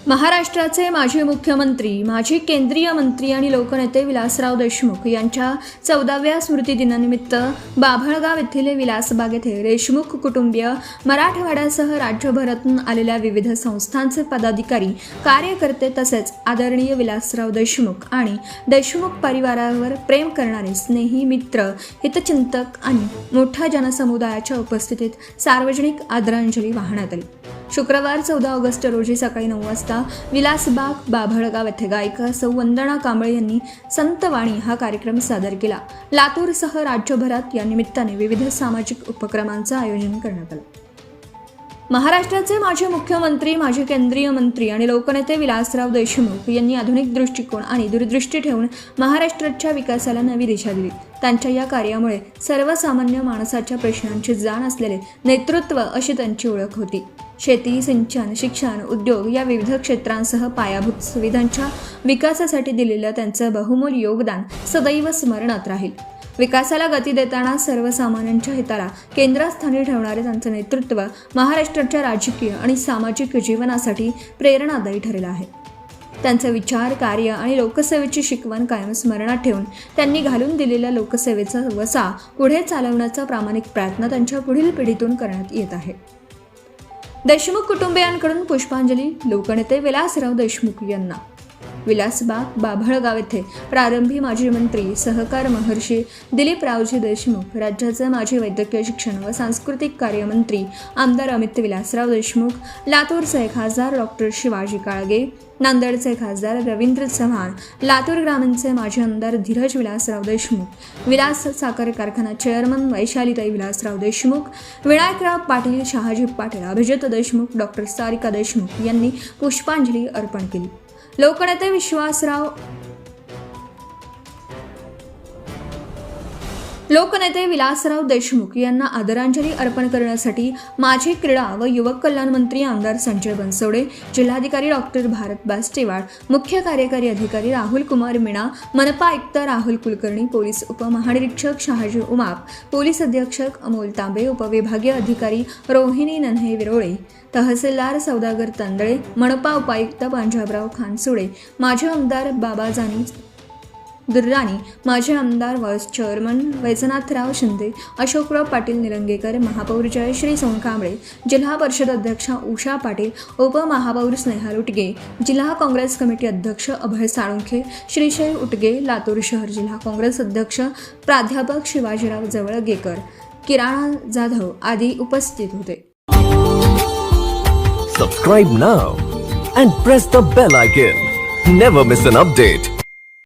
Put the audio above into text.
महाराष्ट्राचे माजी मुख्यमंत्री, माजी केंद्रीय मंत्री आणि लोकनेते विलासराव देशमुख यांच्या 14व्या स्मृतिदिनानिमित्त बाभळगाव येथील विलासबाग येथे देशमुख कुटुंबीय, मराठवाड्यासह राज्यभरातून आलेल्या विविध संस्थांचे पदाधिकारी, कार्यकर्ते तसेच आदरणीय विलासराव देशमुख आणि देशमुख परिवारावर प्रेम करणारे स्नेही मित्र, हितचिंतक आणि मोठ्या जनसमुदायाच्या उपस्थितीत सार्वजनिक आदरांजली वाहण्यात आली। शुक्रवार 14 ऑगस्ट रोजी सकाळी 9 वाजता विलासबाग बाभळगाव येथे गायिका सौ वंदना कांबळे यांनी संतवाणी हा कार्यक्रम सादर केला। लातूरसह राज्यभरात या निमित्ताने विविध सामाजिक उपक्रमांचे आयोजन करण्यात आले। महाराष्ट्राचे माजी मुख्यमंत्री, माजी केंद्रीय मंत्री आणि लोकनेते विलासराव देशमुख यांनी आधुनिक दृष्टिकोन आणि दूरदृष्टी ठेवून महाराष्ट्राच्या विकासाला नवी दिशा दिली। त्यांच्या या कार्यामुळे सर्वसामान्य माणसाच्या प्रश्नांची जाण असलेले नेतृत्व अशी त्यांची ओळख होती। शेती, सिंचन, शिक्षण, उद्योग या विविध क्षेत्रांसह पायाभूत सुविधांच्या विकासासाठी दिलेलं त्यांचं बहुमोल योगदान सदैव स्मरणात राहील। विकासाला गती देताना सर्वसामान्यांच्या हिताला केंद्रस्थानी ठेवणारे त्यांचं नेतृत्व महाराष्ट्राच्या राजकीय आणि सामाजिक जीवनासाठी प्रेरणादायी ठरलं आहे। त्यांचे विचार, कार्य आणि लोकसेवेची शिकवण कायम स्मरणात ठेवून त्यांनी घालून दिलेल्या लोकसेवेचा वसा पुढे चालवण्याचा प्रामाणिक प्रयत्न त्यांच्या पुढील पिढीतून करण्यात येत आहे। देशमुख कुटुंबियांकडून पुष्पांजली लोकनेते विलासराव देशमुख यांना। विलासबाग बाभळगाव येथे प्रारंभी माजी मंत्री, सहकार महर्षी दिलीपरावजी देशमुख, राज्याचे माजी वैद्यकीय शिक्षण व सांस्कृतिक कार्यमंत्री आमदार अमित विलासराव देशमुख, लातूरचे खासदार डॉक्टर शिवाजी काळगे, नांदेडचे खासदार रवींद्र चव्हाण, लातूर ग्रामीणचे माजी आमदार धीरज विलासराव देशमुख, विलास साखर कारखाना चेअरमन वैशालीताई विलासराव देशमुख, विनायकराव पाटील, शहाजी पाटील, अभिजित देशमुख, डॉक्टर सारिका देशमुख यांनी पुष्पांजली अर्पण केली। लोकनेते विलासराव देशमुख यांना आदरांजली अर्पण करण्यासाठी माजी क्रीडा व युवक कल्याण मंत्री आमदार संजय बनसोडे, जिल्हाधिकारी डॉक्टर भारत बास्टेवाड, मुख्य कार्यकारी अधिकारी राहुल कुमार मीणा, मनपा आयुक्त राहुल कुलकर्णी, पोलीस उपमहानिरीक्षक शहाजी उमाप, पोलीस अधीक्षक अमोल तांबे, उपविभागीय अधिकारी रोहिणी नन्हे विरोळे, तहसीलदार सौदागर तांदळे, मनपा उपायुक्त पंजाबराव खानसुडे, माजी आमदार बाबाजानी दुर्राणी, माजी आमदार व्हाईस चेअरमन वैजनाथराव शिंदे, अशोकराव पाटील निलंगेकर, महापौर जयश्री सोनकांबळे, जिल्हा परिषद अध्यक्षा उषा पाटील, उपमहापौर स्नेहा उटगे, जिल्हा काँग्रेस कमिटी अध्यक्ष अभय साळुंखे, श्रीशैव उटगे, लातूर शहर जिल्हा काँग्रेस अध्यक्ष प्राध्यापक शिवाजीराव जवळगेकर, किराणा जाधव आदी उपस्थित होते। Subscribe now and press the bell icon. Never miss an update.